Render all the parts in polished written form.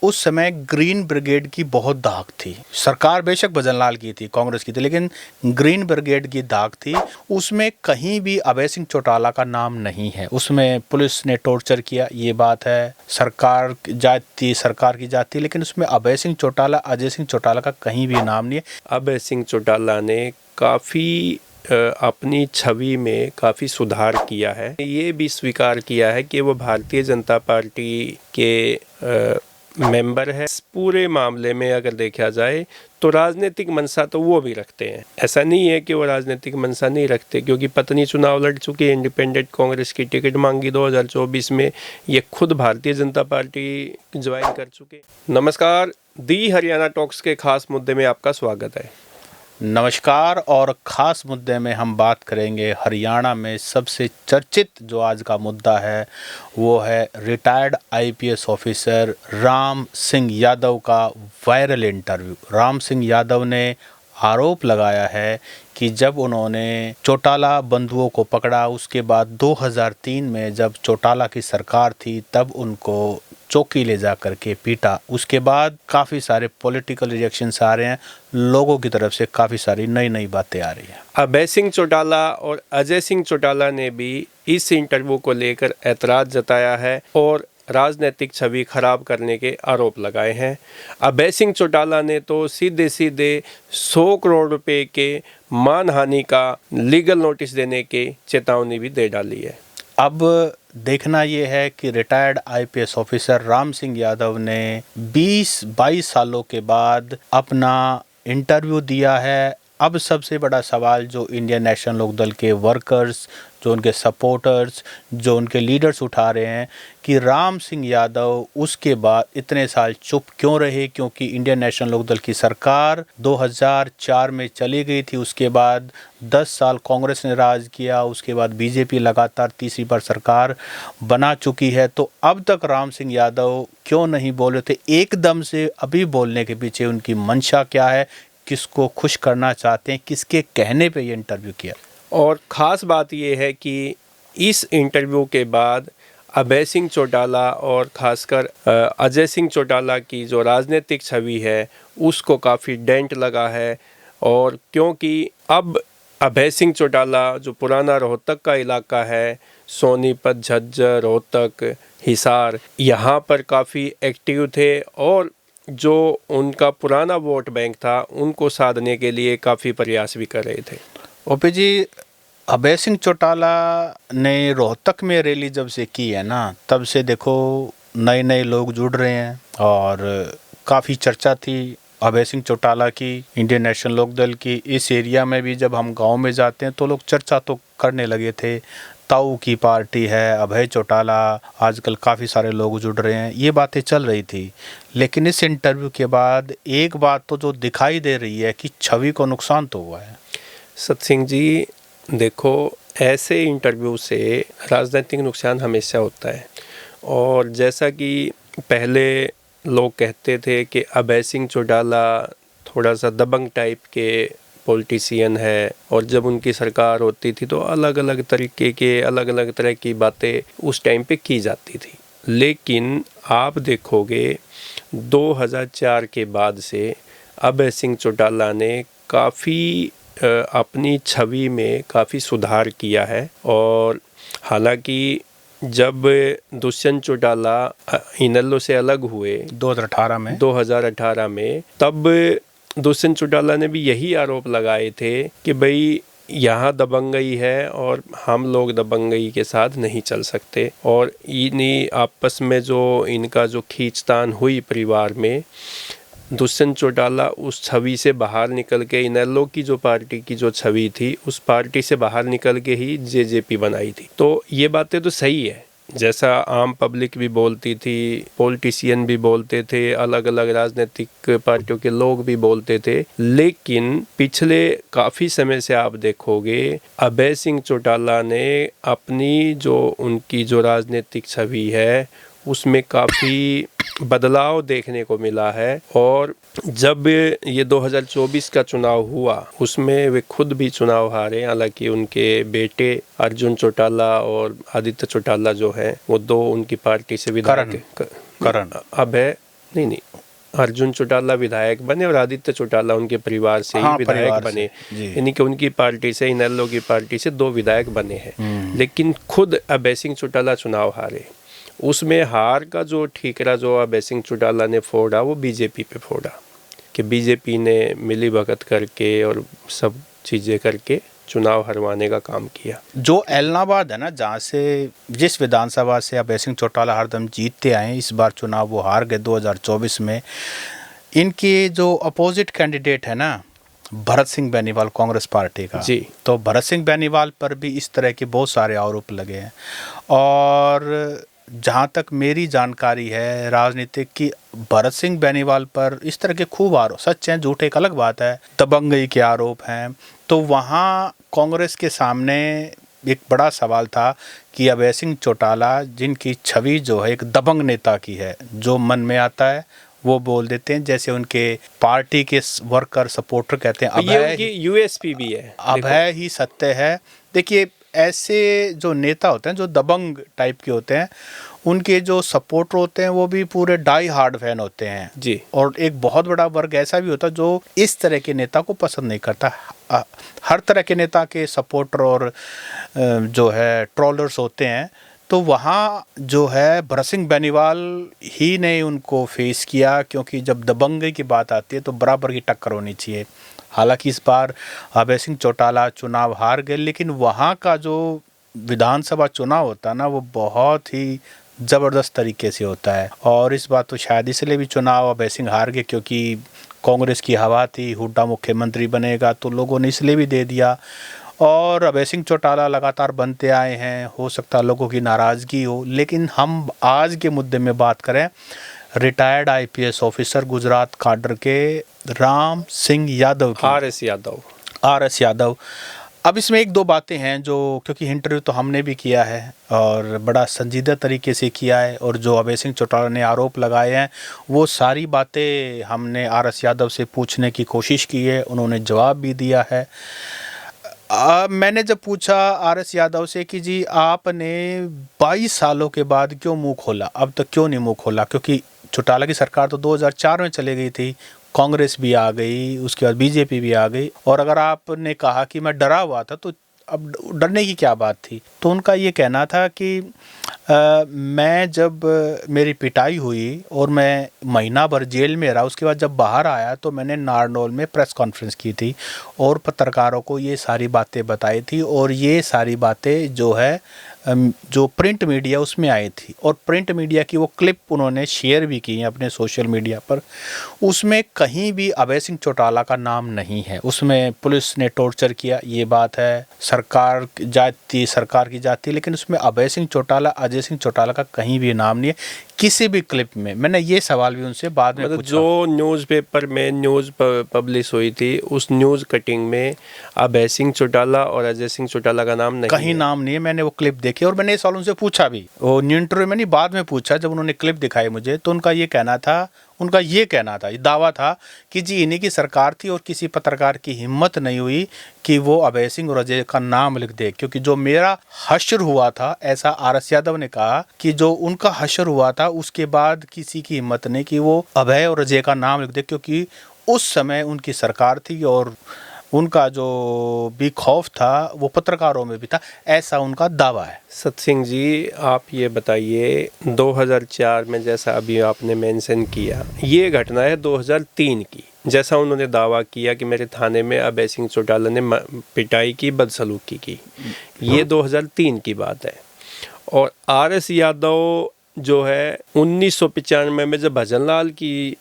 उस समय green brigade की बहुत धाक थी। सरकार बेशक भजनलाल की थी, कांग्रेस की थी, लेकिन ग्रीन ब्रिगेड की धाक थी। उसमें कहीं भी अभय सिंह चौटाला का नाम नहीं है। उसमें पुलिस ने टॉर्चर किया, ये बात है, सरकार की जाती, लेकिन उसमें अभय सिंह चौटाला, अजय सिंह चौटाला का कहीं भी नाम नहीं है। अभय सिंह चौटाला ने काफ़ी अपनी छवि में काफ़ी सुधार किया है। ये भी स्वीकार किया है कि वो भारतीय जनता पार्टी के मेंबर है। इस पूरे मामले में अगर देखा जाए तो राजनीतिक मंशा तो वो भी रखते हैं। ऐसा नहीं है कि वो राजनीतिक मंशा नहीं रखते, क्योंकि पत्नी चुनाव लड़ चुकी है, इंडिपेंडेंट कांग्रेस की टिकट मांगी 2024 में। ये खुद भारतीय जनता पार्टी ज्वाइन कर चुके। नमस्कार, दी हरियाणा टॉक्स के खास मुद्दे में आपका स्वागत है। नमस्कार। और ख़ास मुद्दे में हम बात करेंगे हरियाणा में सबसे चर्चित जो आज का मुद्दा है वो है retired IPS officer Ram Singh Yadav का वायरल इंटरव्यू। राम सिंह यादव ने आरोप लगाया है कि जब उन्होंने चौटाला बंधुओं को पकड़ा, उसके बाद 2003 में जब चौटाला की सरकार थी तब उनको चौकी ले जा करके पीटा। उसके बाद काफ़ी सारे पॉलिटिकल रिएक्शंस आ रहे हैं, लोगों की तरफ से काफ़ी सारी नई नई बातें आ रही हैं। अभय सिंह चौटाला और अजय सिंह चौटाला ने भी इस इंटरव्यू को लेकर ऐतराज़ जताया है और राजनीतिक छवि खराब करने के आरोप लगाए हैं। अभय सिंह चौटाला ने तो सीधे सीधे 100 करोड़ रुपए के मानहानि का लीगल नोटिस देने की चेतावनी भी दे डाली है। अब देखना ये है कि retired IPS officer Ram Singh Yadav ने 20-22 सालों के बाद अपना इंटरव्यू दिया है। अब सबसे बड़ा सवाल जो इंडियन नेशनल लोकदल के वर्कर्स, जो उनके सपोर्टर्स, जो उनके लीडर्स उठा रहे हैं कि राम सिंह यादव उसके बाद इतने साल चुप क्यों रहे, क्योंकि इंडियन नेशनल लोकदल की सरकार 2004 में चली गई थी। उसके बाद 10 साल कांग्रेस ने राज किया, उसके बाद बीजेपी लगातार तीसरी बार सरकार बना चुकी है। तो अब तक राम सिंह यादव क्यों नहीं बोले थे? एकदम से अभी बोलने के पीछे उनकी मंशा क्या है, किसको खुश करना चाहते हैं, किसके कहने पे ये इंटरव्यू किया? और ख़ास बात यह है कि इस इंटरव्यू के बाद अभय सिंह चौटाला और ख़ासकर अजय सिंह चौटाला की जो राजनीतिक छवि है उसको काफ़ी डेंट लगा है। और क्योंकि अब अभय सिंह चौटाला जो पुराना रोहतक का इलाका है, सोनीपत, झज्जर, रोहतक, हिसार, यहाँ पर काफ़ी एक्टिव थे और जो उनका पुराना वोट बैंक था उनको साधने के लिए काफ़ी प्रयास भी कर रहे थे। ओपी जी, अभय सिंह चौटाला ने रोहतक में रैली जब से की है ना, तब से देखो नए नए लोग जुड़ रहे हैं और काफ़ी चर्चा थी अभय सिंह चौटाला की, इंडियन नेशनल लोकदल की। इस एरिया में भी जब हम गांव में जाते हैं तो लोग चर्चा तो करने लगे थे, ताऊ की पार्टी है, अभय चौटाला, आजकल काफ़ी सारे लोग जुड़ रहे हैं, ये बातें चल रही थी। लेकिन इस इंटरव्यू के बाद एक बात तो जो दिखाई दे रही है कि छवि को नुकसान तो हुआ है। सत सिंह जी, देखो, ऐसे इंटरव्यू से राजनीतिक नुकसान हमेशा होता है। और जैसा कि पहले लोग कहते थे कि अभय सिंह चौटाला थोड़ा सा दबंग टाइप के पॉलिटिशियन है और जब उनकी सरकार होती थी तो अलग अलग तरीके के अलग अलग तरह की बातें उस टाइम पे की जाती थी। लेकिन आप देखोगे 2004 के बाद से अभय सिंह चौटाला ने काफ़ी अपनी छवि में काफ़ी सुधार किया है। और हालांकि जब दुष्यंत चौटाला इनेलो से अलग हुए 2018 में तब दुष्यंत चौटाला ने भी यही आरोप लगाए थे कि भाई यहाँ दबंगई है और हम लोग दबंगई के साथ नहीं चल सकते। और इन्हीं आपस में जो इनका जो खींचतान हुई परिवार में, दुष्यंत चौटाला उस छवि से बाहर निकल के, इनेलो की जो पार्टी की जो छवि थी उस पार्टी से बाहर निकल के ही जेजेपी बनाई थी। तो ये बातें तो सही है, जैसा आम पब्लिक भी बोलती थी, पॉलिटिशियन भी बोलते थे, अलग अलग राजनीतिक पार्टियों के लोग भी बोलते थे। लेकिन पिछले काफ़ी समय से आप देखोगे अभय सिंह चौटाला ने अपनी जो उनकी जो राजनीतिक छवि है उसमें काफ़ी बदलाव देखने को मिला है। और जब ये 2024 का चुनाव हुआ उसमें वे खुद भी चुनाव हारे, हालांकि उनके बेटे अर्जुन चौटाला और आदित्य चौटाला जो है वो दो उनकी पार्टी से विधायक, करण अभय नहीं, अर्जुन चौटाला विधायक बने और आदित्य चौटाला उनके परिवार से ही हाँ, विधायक परिवार बने, से, जी। यानी कि उनकी पार्टी से, इनेलो की पार्टी से 2 विधायक बने हैं। लेकिन खुद अभय सिंह चौटाला चुनाव हारे। उसमें हार का जो ठीकरा जो अभय सिंह चौटाला ने फोड़ा वो बीजेपी पे फोड़ा, कि बीजेपी ने मिली भगत करके और सब चीज़ें करके चुनाव हरवाने का काम किया। जो एलनाबाद है ना, जहाँ से जिस विधानसभा से अभय सिंह चौटाला हरदम जीतते आए, इस बार चुनाव वो हार गए 2024 में। इनके जो अपोजिट कैंडिडेट है ना, भरत सिंह बेनीवाल, कांग्रेस पार्टी का जी, तो भरत सिंह बेनीवाल पर भी इस तरह के बहुत सारे आरोप लगे हैं। और जहाँ तक मेरी जानकारी है राजनीतिक की, भरत सिंह बेनीवाल पर इस तरह के खूब आरोप, सच हैं झूठ एक अलग बात है, दबंगई के आरोप हैं। तो वहाँ कांग्रेस के सामने एक बड़ा सवाल था कि अभय सिंह चौटाला, जिनकी छवि जो है एक दबंग नेता की है, जो मन में आता है वो बोल देते हैं, जैसे उनके पार्टी के वर्कर सपोर्टर कहते हैं ये उनकी यूएसपी भी है, अभय ही सत्य है। देखिए, ऐसे जो नेता होते हैं जो दबंग टाइप के होते हैं, उनके जो सपोर्टर होते हैं वो भी पूरे डाई हार्ड फैन होते हैं जी। और एक बहुत बड़ा वर्ग ऐसा भी होता है जो इस तरह के नेता को पसंद नहीं करता। हर तरह के नेता के सपोर्टर और जो है ट्रोलर्स होते हैं। तो वहाँ जो है भरत सिंह बेनीवाल ही ने उनको फेस किया, क्योंकि जब दबंगई की बात आती है तो बराबर की टक्कर होनी चाहिए। हालांकि इस बार अभय सिंह चौटाला चुनाव हार गए, लेकिन वहाँ का जो विधानसभा चुनाव होता है ना, वो बहुत ही ज़बरदस्त तरीके से होता है। और इस बार तो शायद इसलिए भी चुनाव अभय सिंह हार गए क्योंकि कांग्रेस की हवा थी, हुड्डा मुख्यमंत्री बनेगा, तो लोगों ने इसलिए भी दे दिया। और अभय सिंह चौटाला लगातार बनते आए हैं, हो सकता है लोगों की नाराज़गी हो। लेकिन हम आज के मुद्दे में बात करें, retired IPS officer Gujarat cadre के राम सिंह यादव की, आर.एस. यादव। अब इसमें एक दो बातें हैं जो, क्योंकि इंटरव्यू तो हमने भी किया है और बड़ा संजीदा तरीके से किया है, और जो अभय सिंह चौटाला ने आरोप लगाए हैं वो सारी बातें हमने आर.एस. यादव से पूछने की कोशिश की है, उन्होंने जवाब भी दिया है। मैंने जब पूछा आर.एस. यादव से कि जी आपने 22 सालों के बाद क्यों मुंह खोला, अब तक क्यों नहीं मुंह खोला, क्योंकि चौटाला की सरकार तो 2004 में चली गई थी, कांग्रेस भी आ गई, उसके बाद बीजेपी भी आ गई, और अगर आपने कहा कि मैं डरा हुआ था तो अब डरने की क्या बात थी। तो उनका ये कहना था कि मैं जब मेरी पिटाई हुई और मैं महीना भर जेल में रहा, उसके बाद जब बाहर आया तो मैंने नारनौल में प्रेस कॉन्फ्रेंस की थी और पत्रकारों को ये सारी बातें बताई थी, और ये सारी बातें जो है जो प्रिंट मीडिया उसमें आई थी, और प्रिंट मीडिया की वो क्लिप उन्होंने शेयर भी की है अपने सोशल मीडिया पर। उसमें कहीं भी अभय सिंह चौटाला का नाम नहीं है। उसमें पुलिस ने टॉर्चर किया, ये बात है, सरकार की जाती, लेकिन उसमें अभय सिंह चौटाला, अजय सिंह चौटाला का कहीं भी नाम नहीं है किसी भी क्लिप में। मैंने ये सवाल भी उनसे बाद में पूछा। जो न्यूज़पेपर में न्यूज़ पब्लिश हुई थी उस न्यूज़ कटिंग में अभय सिंह चौटाला और अजय सिंह चौटाला का नाम नहीं कहीं है। नाम नहीं है। मैंने वो क्लिप देखी और मैंने ये सवाल उनसे पूछा भी, वो इंटरव्यू में नहीं, बाद में पूछा जब उन्होंने क्लिप दिखाई मुझे, तो उनका ये कहना था, ये दावा था कि जी इन्हीं की सरकार थी और किसी पत्रकार की हिम्मत नहीं हुई कि वो अभय सिंह और अजय का नाम लिख दे, क्योंकि जो मेरा हश्र हुआ था, ऐसा आर.एस. यादव ने कहा कि जो उनका हश्र हुआ था उसके बाद किसी की हिम्मत नहीं कि वो अभय और अजय का नाम लिख दे, क्योंकि उस समय उनकी सरकार थी और उनका जो भी खौफ था वो पत्रकारों में भी था, ऐसा उनका दावा है। सतसिंह जी, आप ये बताइए 2004 में जैसा अभी आपने मेंशन किया, ये घटना है 2003 की, जैसा उन्होंने दावा किया कि मेरे थाने में अभय सिंह चौटाला ने पिटाई की, बदसलूकी की, ये 2003 की बात है। और आर.एस. यादव जो है 1995 में जब भजनलाल की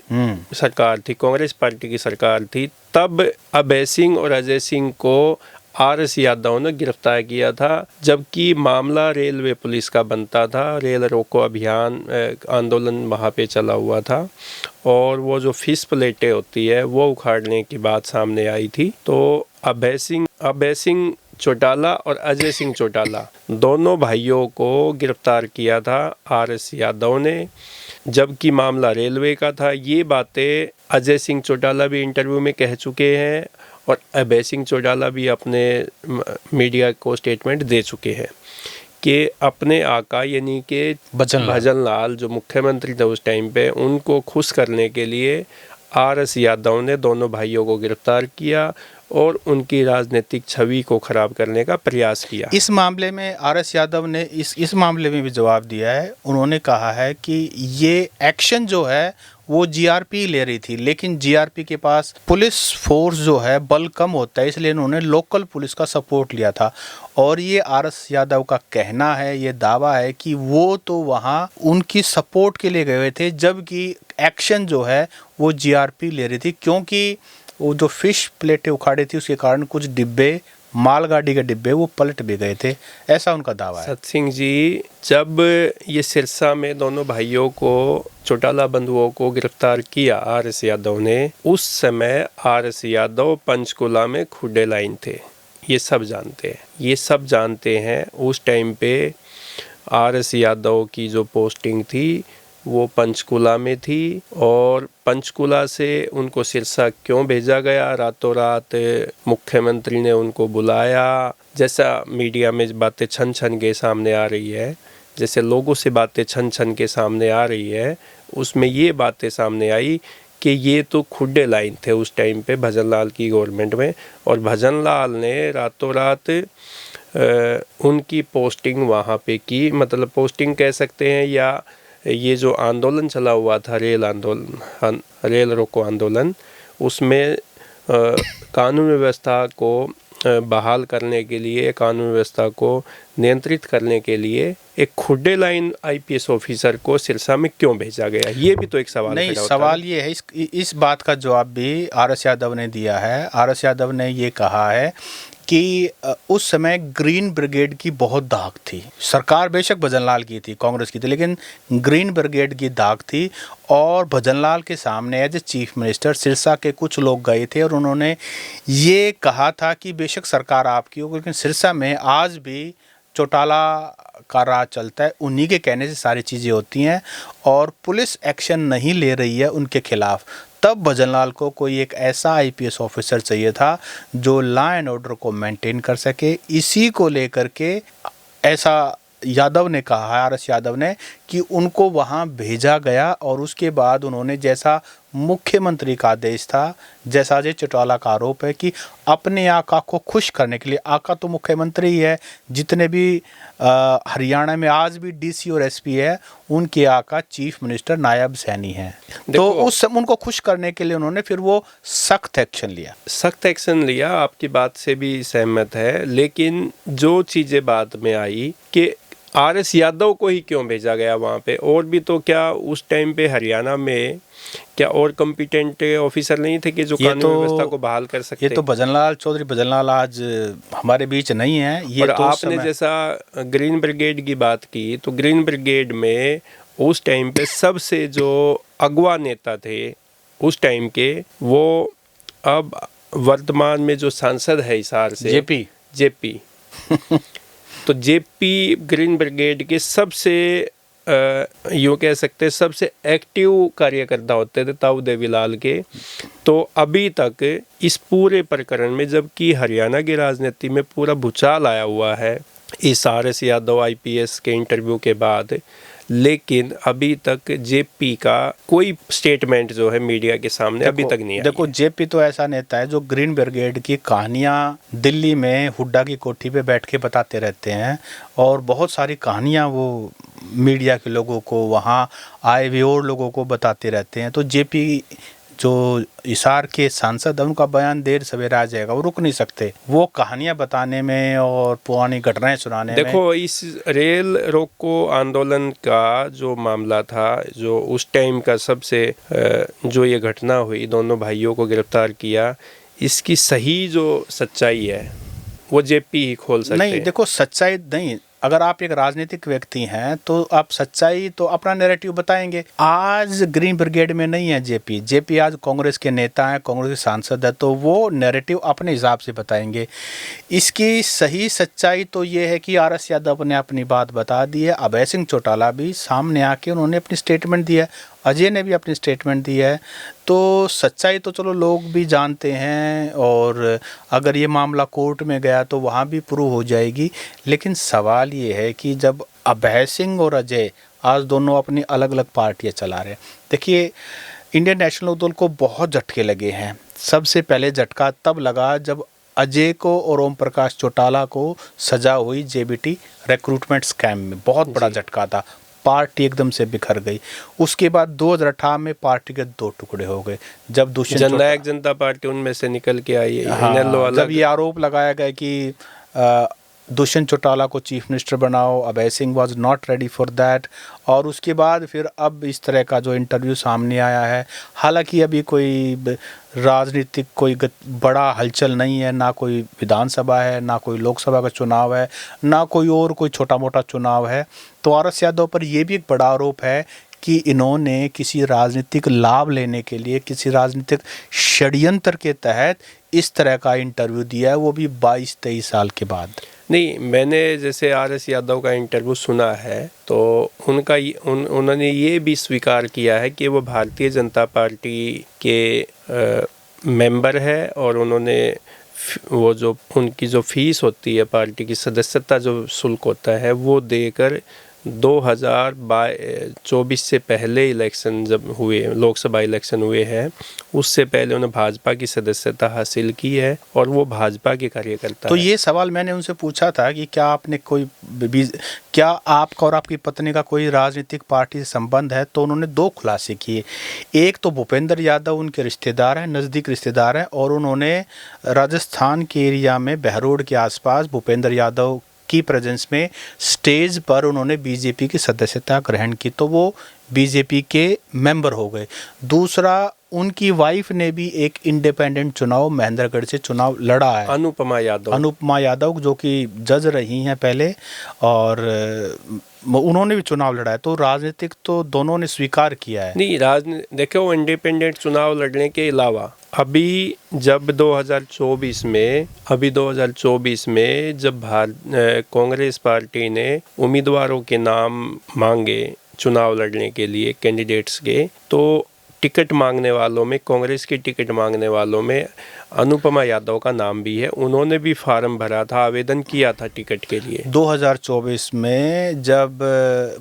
सरकार थी, कांग्रेस पार्टी की सरकार थी, तब अभय सिंह और अजय सिंह को आर.एस. यादव ने गिरफ्तार किया था, जबकि मामला रेलवे पुलिस का बनता था। रेल रोको अभियान आंदोलन वहाँ पे चला हुआ था और वो जो फिश प्लेटें होती है वो उखाड़ने की बात सामने आई थी। तो अभय सिंह चौटाला और अजय सिंह चौटाला दोनों भाइयों को गिरफ्तार किया था आर.एस. यादव ने, जबकि मामला रेलवे का था। ये बातें अजय सिंह चौटाला भी इंटरव्यू में कह चुके हैं और अभय सिंह चौटाला भी अपने मीडिया को स्टेटमेंट दे चुके हैं कि अपने आका यानी कि भजन लाल जो मुख्यमंत्री थे उस टाइम पे, उनको खुश करने के लिए आर.एस. यादव ने दोनों भाइयों को गिरफ्तार किया और उनकी राजनीतिक छवि को खराब करने का प्रयास किया। इस मामले में आर.एस. यादव ने इस मामले में भी जवाब दिया है। उन्होंने कहा है कि ये एक्शन जो है वो जीआरपी ले रही थी, लेकिन जीआरपी के पास पुलिस फोर्स जो है बल कम होता है, इसलिए उन्होंने लोकल पुलिस का सपोर्ट लिया था। और ये आर.एस. यादव का कहना है, ये दावा है कि वो तो वहाँ उनकी सपोर्ट के लिए गए हुए थे, जबकि एक्शन जो है वो जीआरपी ले रही थी, क्योंकि वो जो फिश प्लेटें उखाड़ी थी उसके कारण कुछ डिब्बे, मालगाड़ी के डिब्बे, वो पलट भी गए थे, ऐसा उनका दावा है। सत सिंह जी, जब ये सिरसा में दोनों भाइयों को, चौटाला बंधुओं को गिरफ्तार किया आर.एस. यादव ने, उस समय आर.एस. यादव पंचकुला में खुडे लाइन थे। ये सब जानते हैं। उस टाइम पे आर.एस. यादव की जो पोस्टिंग थी वो पंचकुला में थी, और पंचकुला से उनको सिरसा क्यों भेजा गया, रातों रात मुख्यमंत्री ने उनको बुलाया, जैसा मीडिया में बातें छन छन के सामने आ रही है, जैसे लोगों से बातें छन छन के सामने आ रही है, उसमें ये बातें सामने आई कि ये तो खुडे लाइन थे उस टाइम पे भजनलाल की गवर्नमेंट में, और भजनलाल ने रातों रात उनकी पोस्टिंग वहाँ पे की। मतलब पोस्टिंग कह सकते हैं, या ये जो आंदोलन चला हुआ था, रेल रोको आंदोलन, उसमें कानून व्यवस्था को बहाल करने के लिए, कानून व्यवस्था को नियंत्रित करने के लिए एक खुडे लाइन आईपीएस ऑफिसर को सिरसा में क्यों भेजा गया, ये भी तो एक सवाल नहीं, सवाल ये है, इस बात का जवाब भी आर.एस. यादव ने दिया है। आर.एस. यादव ने ये कहा है कि उस समय ग्रीन ब्रिगेड की बहुत धाक थी। सरकार बेशक भजनलाल की थी, कांग्रेस की थी, लेकिन ग्रीन ब्रिगेड की धाक थी, और भजनलाल के सामने as a chief minister Sirsa के कुछ लोग गए थे और उन्होंने ये कहा था कि बेशक सरकार आपकी हो, लेकिन सिरसा में आज भी चौटाला का राज चलता है, उन्हीं के कहने से सारी चीज़ें होती हैं, और पुलिस एक्शन नहीं ले रही है उनके खिलाफ। तब भजनलाल को कोई एक ऐसा आईपीएस ऑफिसर चाहिए था जो लॉ एंड ऑर्डर को मेंटेन कर सके। इसी को लेकर के ऐसा यादव ने कहा है, आर.एस. यादव ने, कि उनको वहाँ भेजा गया, और उसके बाद उन्होंने, जैसा मुख्यमंत्री का आदेश था, जैसा जे चौटाला का आरोप है कि अपने आका को खुश करने के लिए, आका तो मुख्यमंत्री ही है, जितने भी हरियाणा में आज भी डीसी और एसपी है, उनके आका चीफ मिनिस्टर, नायब सैनी हैं, तो उस उनको खुश करने के लिए उन्होंने फिर वो सख्त एक्शन लिया। आपकी बात से भी सहमत है, लेकिन जो चीज़ें बाद में आई कि आर.एस. यादव को ही क्यों भेजा गया वहाँ पे, और भी तो क्या उस टाइम पे हरियाणा में क्या और कॉम्पिटेंट ऑफिसर नहीं थे कि जो कानून व्यवस्था को बहाल कर सकते? ये तो भजनलाल, चौधरी भजनलाल आज हमारे बीच नहीं है। ये और तो आपने जैसा ग्रीन ब्रिगेड की बात की, तो ग्रीन ब्रिगेड में उस टाइम पे सबसे जो अगवा नेता थे उस टाइम के, वो अब वर्तमान में जो सांसद है हिसार से, जेपी तो जेपी ग्रीन ब्रिगेड के सबसे यूँ कह सकते हैं सबसे एक्टिव कार्यकर्ता होते थे ताऊ देवीलाल के। तो अभी तक इस पूरे प्रकरण में, जबकि हरियाणा की राजनीति में पूरा भूचाल आया हुआ है इस आर.एस. यादव आईपीएस के इंटरव्यू के बाद, लेकिन अभी तक जेपी का कोई स्टेटमेंट जो है मीडिया के सामने अभी तक नहीं आया। देखो, जेपी तो ऐसा नेता है जो ग्रीन ब्रिगेड की कहानियां दिल्ली में हुड्डा की कोठी पे बैठ के बताते रहते हैं, और बहुत सारी कहानियां वो मीडिया के लोगों को, वहाँ आए हुए और लोगों को बताते रहते हैं। तो जेपी जो हिसार के सांसद हैं, उनका बयान देर सवेर आ जाएगा, वो रुक नहीं सकते, वो कहानियां बताने में और पुरानी घटनाएं सुनाने में। देखो, इस रेल रोको आंदोलन का जो मामला था, जो उस टाइम का सबसे जो ये घटना हुई, दोनों भाइयों को गिरफ्तार किया, इसकी सही जो सच्चाई है वो जेपी ही खोल सकते हैं। नहीं, देखो, सच्चाई नहीं, अगर आप एक राजनीतिक व्यक्ति हैं तो आप सच्चाई तो अपना नैरेटिव बताएंगे। आज ग्रीन ब्रिगेड में नहीं है जेपी आज कांग्रेस के नेता हैं, कांग्रेस के सांसद है, तो वो नैरेटिव अपने हिसाब से बताएंगे। इसकी सही सच्चाई तो ये है कि आर.एस. यादव ने अपनी बात बता दी है। अभय सिंह चौटाला भी सामने आके उन्होंने अपनी स्टेटमेंट दी है, अजय ने भी अपनी स्टेटमेंट दी है। तो सच्चाई तो चलो लोग भी जानते हैं, और अगर ये मामला कोर्ट में गया तो वहाँ भी प्रूव हो जाएगी। लेकिन सवाल ये है कि जब अभय सिंह और अजय आज दोनों अपनी अलग अलग पार्टियाँ चला रहे हैं, देखिए इंडियन नेशनल लोकदल को बहुत झटके लगे हैं। सबसे पहले झटका तब लगा जब अजय को और ओम प्रकाश चौटाला को सजा हुई जेबीटी रिक्रूटमेंट स्कैम में, बहुत बड़ा झटका था। पार्टी एकदम से बिखर गई। उसके बाद 2018 में पार्टी के दो टुकड़े हो गए जब जननायक जनता पार्टी उनमें से निकल के आई है। जब ये आरोप लगाया गया कि दुष्यंत चौटाला को चीफ मिनिस्टर बनाओ, Abhay Singh was not ready for that. और उसके बाद फिर अब इस तरह का जो इंटरव्यू सामने आया है, हालांकि अभी कोई राजनीतिक कोई बड़ा हलचल नहीं है, ना कोई विधानसभा है, ना कोई लोकसभा का चुनाव है, ना कोई और कोई छोटा मोटा चुनाव है। तो आर.एस. यादव पर यह भी एक बड़ा आरोप है कि इन्होंने किसी राजनीतिक लाभ लेने के लिए, किसी राजनीतिक षड्यंत्र के तहत इस तरह का इंटरव्यू दिया है, वो भी 22-23 साल के बाद। नहीं, मैंने जैसे आर.एस. यादव का इंटरव्यू सुना है तो उन्होंने ये भी स्वीकार किया है कि वो भारतीय जनता पार्टी के मेंबर है, और उन्होंने वो जो उनकी जो फीस होती है, पार्टी की सदस्यता जो शुल्क होता है, वो देकर 2024 से पहले इलेक्शन जब हुए, लोकसभा इलेक्शन हुए हैं, उससे पहले उन्होंने भाजपा की सदस्यता हासिल की है और वो भाजपा के कार्यकर्ता तो है। ये सवाल मैंने उनसे पूछा था कि क्या आपने क्या आपका और आपकी पत्नी का कोई राजनीतिक पार्टी से संबंध है, तो उन्होंने दो खुलासे किए। एक तो भूपेंद्र यादव उनके रिश्तेदार हैं, नज़दीक रिश्तेदार हैं, और उन्होंने राजस्थान के एरिया में बहरोड के आसपास भूपेंद्र यादव की प्रेजेंस में स्टेज पर उन्होंने बीजेपी की सदस्यता ग्रहण की, तो वो बीजेपी के मेंबर हो गए। दूसरा, उनकी वाइफ ने भी एक इंडिपेंडेंट चुनाव महेंद्रगढ़ से चुनाव लड़ा है, अनुपमा यादव, जो कि जज रही हैं पहले, और उन्होंने भी चुनाव लड़ा है। तो राजनीतिक तो दोनों ने स्वीकार किया है। नहीं, देखो, इंडिपेंडेंट चुनाव लड़ने के अलावा अभी जब 2024 में जब कांग्रेस पार्टी ने उम्मीदवारों के नाम मांगे चुनाव लड़ने के लिए, कैंडिडेट्स के, तो टिकट मांगने वालों में, कांग्रेस की टिकट मांगने वालों में अनुपमा यादव का नाम भी है। उन्होंने भी फार्म भरा था, आवेदन किया था टिकट के लिए। 2024 में जब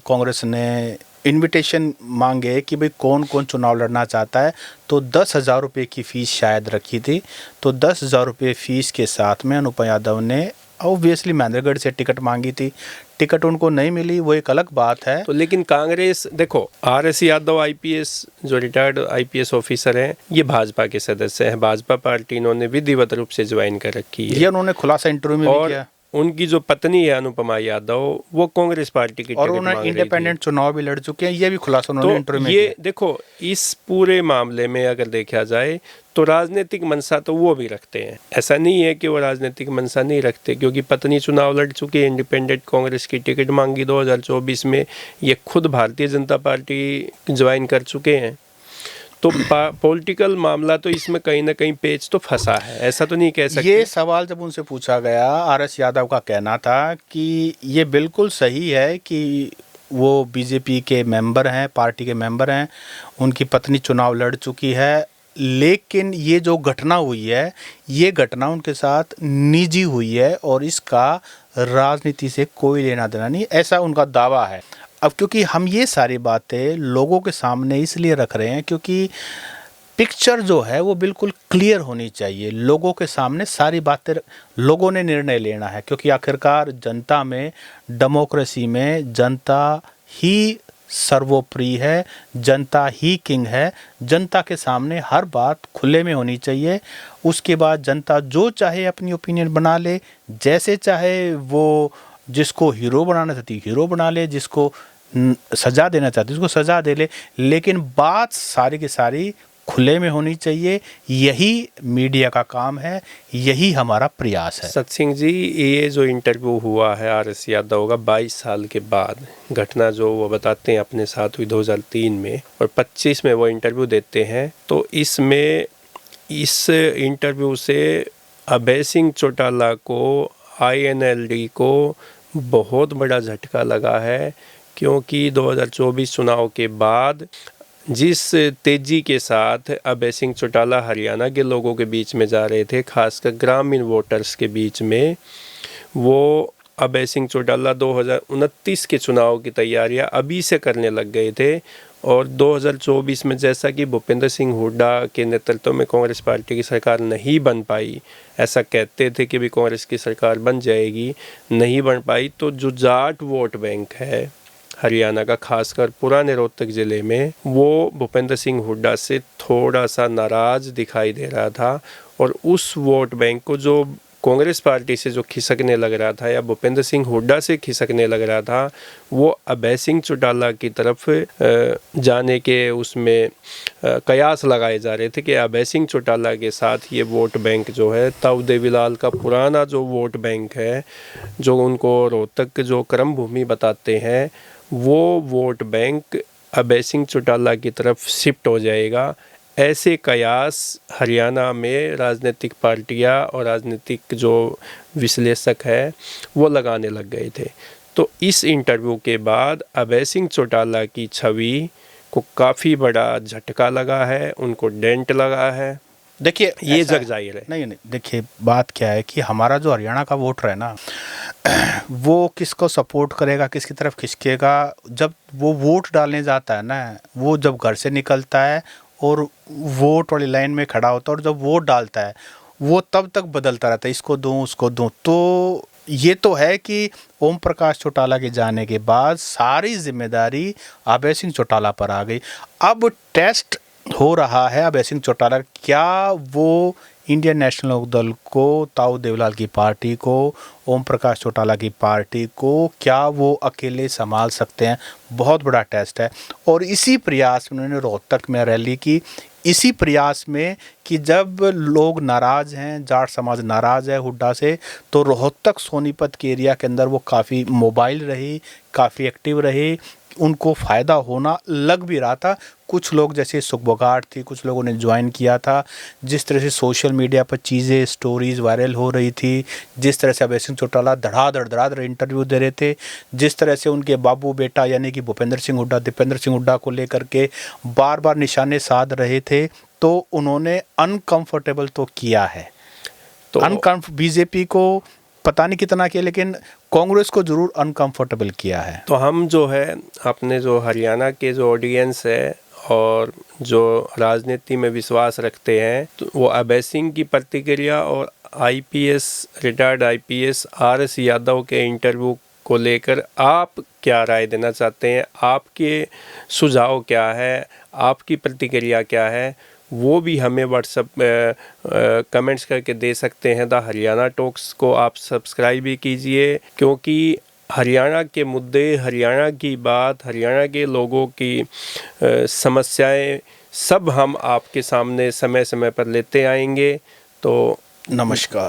कांग्रेस ने इनविटेशन मांगे कि भाई कौन कौन चुनाव लड़ना चाहता है, तो 10,000 रुपये की फ़ीस शायद रखी थी। तो 10,000 रुपये फ़ीस के साथ में अनुपमा यादव ने ऑब्वियसली महेंद्रगढ़ से टिकट मांगी थी। टिकट उनको नहीं मिली, वो एक अलग बात है। तो लेकिन कांग्रेस, देखो, आर.एस. यादव आईपीएस, जो रिटायर्ड आईपीएस ऑफिसर हैं, ये भाजपा के सदस्य हैं। भाजपा पार्टी इन्होंने विधिवत रूप से ज्वाइन कर रखी है। ये उन्होंने खुलासा इंटरव्यू में भी किया। उनकी जो पत्नी है अनुपमा यादव, वो कांग्रेस पार्टी की और उन्होंने इंडिपेंडेंट चुनाव भी लड़ चुके हैं, ये भी खुलासा उन्होंने इंटरव्यू में किया। देखो, इस पूरे मामले में अगर देखा जाए तो राजनीतिक मंशा तो वो भी रखते हैं, ऐसा नहीं है कि वो राजनीतिक मंशा नहीं रखते, क्योंकि पत्नी चुनाव लड़ चुकी है, इंडिपेंडेंट कांग्रेस की टिकट मांगी 2024 में, ये खुद भारतीय जनता पार्टी ज्वाइन कर चुके हैं। तो पॉलिटिकल मामला तो इसमें कहीं ना कहीं पेच तो फंसा है, ऐसा तो नहीं कह सकते। ये सवाल जब उनसे पूछा गया, आर.एस. यादव का कहना था कि ये बिल्कुल सही है कि वो बीजेपी के मेंबर हैं, पार्टी के मेंबर हैं, उनकी पत्नी चुनाव लड़ चुकी है, लेकिन ये जो घटना हुई है, ये घटना उनके साथ निजी हुई है और इसका राजनीति से कोई लेना देना नहीं, ऐसा उनका दावा है। अब क्योंकि हम ये सारी बातें लोगों के सामने इसलिए रख रहे हैं क्योंकि पिक्चर जो है वो बिल्कुल क्लियर होनी चाहिए, लोगों के सामने सारी बातें लोगों ने निर्णय लेना है, क्योंकि आखिरकार जनता में, डेमोक्रेसी में जनता ही सर्वोपरि है, जनता ही किंग है। जनता के सामने हर बात खुले में होनी चाहिए। उसके बाद जनता जो चाहे अपनी ओपिनियन बना ले, जैसे चाहे वो जिसको हीरो बनाना चाहती हीरो बना ले, जिसको सज़ा देना चाहती उसको सज़ा दे ले, लेकिन बात सारी की सारी खुले में होनी चाहिए। यही मीडिया का काम है, यही हमारा प्रयास है। सत सिंह जी, ये जो इंटरव्यू हुआ है आर.एस. यादव का 22 साल के बाद, घटना जो वो बताते हैं अपने साथ हुई 2003 में और 25 में वो इंटरव्यू देते हैं, तो इसमें इस इंटरव्यू से अभय सिंह चौटाला को, INLD को बहुत बड़ा झटका लगा है, क्योंकि 2024 चुनाव के बाद जिस तेज़ी के साथ अभय सिंह चौटाला हरियाणा के लोगों के बीच में जा रहे थे, खासकर ग्रामीण वोटर्स के बीच में, वो अभय सिंह चौटाला 2029 के चुनाव की तैयारियां अभी से करने लग गए थे। और 2024 में जैसा कि भूपेंद्र सिंह हुड्डा के नेतृत्व में कांग्रेस पार्टी की सरकार नहीं बन पाई, ऐसा कहते थे कि भी कांग्रेस की सरकार बन जाएगी, नहीं बन पाई, तो जो जाट वोट बैंक है हरियाणा का, खासकर पुराने रोहतक ज़िले में, वो भूपेंद्र सिंह हुड्डा से थोड़ा सा नाराज़ दिखाई दे रहा था। और उस वोट बैंक को जो कांग्रेस पार्टी से जो खिसकने लग रहा था या भूपेंद्र सिंह हुड्डा से खिसकने लग रहा था, वो अभय सिंह चौटाला की तरफ जाने के उसमें कयास लगाए जा रहे थे कि अभय सिंह चौटाला के साथ ये वोट बैंक जो है, ताऊ देवीलाल का पुराना जो वोट बैंक है, जो उनको रोहतक जो कर्म भूमि बताते हैं, वो वोट बैंक अभय सिंह चौटाला की तरफ शिफ्ट हो जाएगा। ऐसे कयास हरियाणा में राजनीतिक पार्टियां और राजनीतिक जो विश्लेषक है वो लगाने लग गए थे। तो इस इंटरव्यू के बाद अभय सिंह चौटाला की छवि को काफ़ी बड़ा झटका लगा है, उनको डेंट लगा है। देखिए, ये जग जाहिर है। नहीं, देखिए बात क्या है कि हमारा जो हरियाणा का वोटर है ना, वो किसको सपोर्ट करेगा, किसकी तरफ खिसकेगा, जब वो वोट डालने जाता है ना, वो जब घर से निकलता है और वोट वाली लाइन में खड़ा होता है, और जब वोट डालता है वो तब तक बदलता रहता है, इसको दूं उसको दूं। तो ये तो है कि ओम प्रकाश चौटाला के जाने के बाद सारी जिम्मेदारी अभय सिंह चौटाला पर आ गई। अब टेस्ट हो रहा है अभय सिंह चौटाला, क्या वो इंडियन नेशनल लोक दल को, ताऊ देवीलाल की पार्टी को, ओम प्रकाश चौटाला की पार्टी को, क्या वो अकेले संभाल सकते हैं? बहुत बड़ा टेस्ट है। और इसी प्रयास में उन्होंने रोहतक में रैली की, इसी प्रयास में कि जब लोग नाराज़ हैं, जाट समाज नाराज़ है हुड्डा से, तो रोहतक सोनीपत के एरिया के अंदर वो काफ़ी मोबाइल रही, काफ़ी एक्टिव रही, उनको फ़ायदा होना लग भी रहा था। कुछ लोग जैसे सुखबगाट थी, कुछ लोगों ने ज्वाइन किया था। जिस तरह से सोशल मीडिया पर चीज़ें, स्टोरीज़ वायरल हो रही थी, जिस तरह से अभय सिंह चौटाला धड़ाधड़ इंटरव्यू दे रहे थे, जिस तरह से उनके बाबू बेटा यानी कि भूपेंद्र सिंह हुड्डा, दीपेंद्र सिंह हुड्डा को लेकर के बार बार निशाने साध रहे थे, तो उन्होंने अनकंफर्टेबल तो किया है। तो बीजेपी को पता नहीं कितना किया, लेकिन कांग्रेस को जरूर अनकंफर्टेबल किया है। तो हम जो है अपने जो हरियाणा के जो ऑडियंस है और जो राजनीति में विश्वास रखते हैं, तो वो अभय सिंह की प्रतिक्रिया और रिटायर्ड आईपीएस आरएस यादव के इंटरव्यू को लेकर आप क्या राय देना चाहते हैं? आपके सुझाव क्या है, आपकी प्रतिक्रिया क्या है, वो भी हमें व्हाट्सएप कमेंट्स करके दे सकते हैं। द हरियाणा टॉक्स को आप सब्सक्राइब भी कीजिए, क्योंकि हरियाणा के मुद्दे, हरियाणा की बात, हरियाणा के लोगों की समस्याएं सब हम आपके सामने समय समय पर लेते आएंगे। तो नमस्कार।